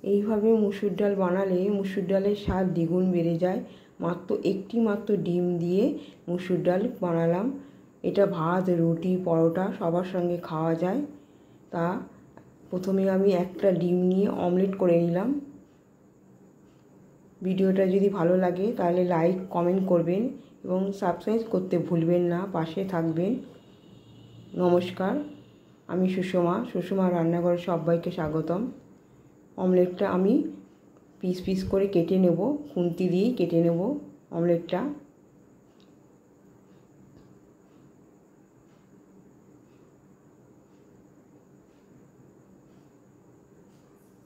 এইভাবে মুসুর ডাল বানালে মুসুর ডালের স্বাদ দ্বিগুণ বেড়ে যায়। মাত্র ডিম দিয়ে মুসুর ডাল বানালাম। এটা ভাত, রুটি, পরোটা সবার সঙ্গে খাওয়া যায়। তা প্রথমে আমি একটা ডিম নিয়ে অমলেট করে নিলাম। ভিডিওটা যদি ভালো লাগে তাহলে লাইক কমেন্ট করবেন এবং সাবস্ক্রাইব করতে ভুলবেন না, পাশে থাকবেন। নমস্কার, আমি সুষমা রান্নাঘরে সবাইকে স্বাগতম। অমলেটটা আমি পিস পিস করে কেটে নেব, খুন্তি দিয়েই কেটে নেব অমলেটটা।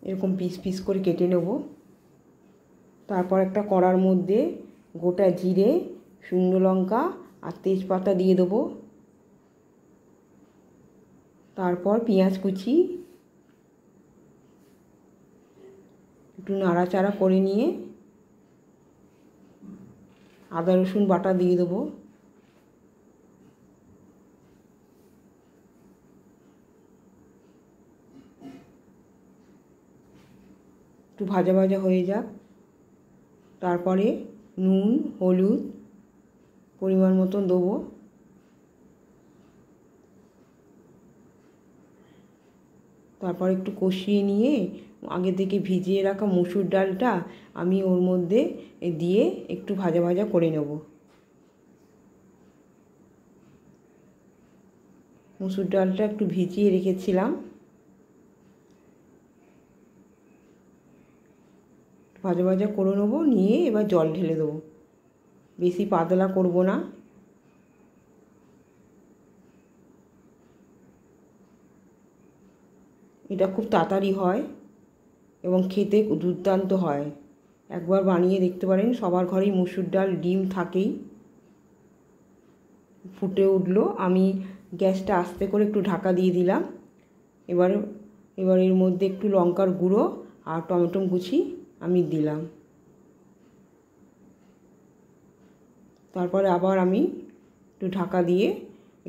এরকম পিস পিস করে কেটে নেব। তারপর একটা কড়ার মধ্যে গোটা জিরে, শুকনো লঙ্কা আর তেজপাতা দিয়ে দেবো। তারপর পেঁয়াজ কুচি একটু নাড়াচাড়া করে নিয়ে আদা রসুন বাটা দিয়ে দেবো। একটু ভাজা ভাজা হয়ে যাক। তারপরে নুন, হলুদ পরিমাণ মতন দেবো। তারপর একটু কষিয়ে নিয়ে আগে থেকে ভিজিয়ে রাখা মুসুর ডালটা আমি ওর মধ্যে দিয়ে একটু ভাজা ভাজা করে নেব। মুসুর ডালটা একটু ভিজিয়ে রেখেছিলাম, ভাজা ভাজা করে নেবো। নিয়ে এবার জল ঢেলে দেবো। বেশি পাতলা করব না। এটা খুব তাড়াতাড়ি হয় এবং খেতে দুর্দান্ত হয়। একবার বানিয়ে দেখতে পারেন। সবার ঘরেই মুসুর ডাল, ডিম থাকেই। ফুটে উঠলো, আমি গ্যাসটা আস্তে করে একটু ঢাকা দিয়ে দিলাম। এবার এর মধ্যে একটু লঙ্কার গুঁড়ো আর টমেটো কুচি আমি দিলাম। তারপরে আবার আমি একটু ঢাকা দিয়ে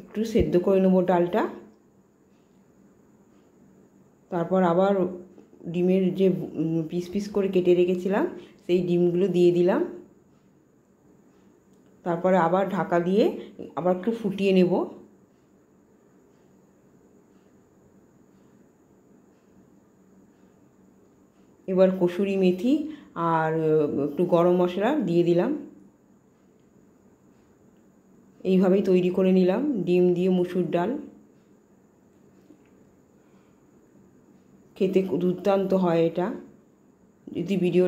একটু সেদ্ধ করে নেব ডালটা। তারপর আবার ডিমের যে পিস পিস করে কেটে রেখেছিলাম সেই ডিমগুলো দিয়ে দিলাম। তারপরে আবার ঢাকা দিয়ে আবার একটু ফুটিয়ে নেব। এবার কসুরি মেথি আর একটু গরম মশলা দিয়ে দিলাম। এইভাবেই তৈরি করে নিলাম ডিম দিয়ে মুসুর ডাল। খেতে দুর্দান্ত হয় এটা। যদি ভিডিও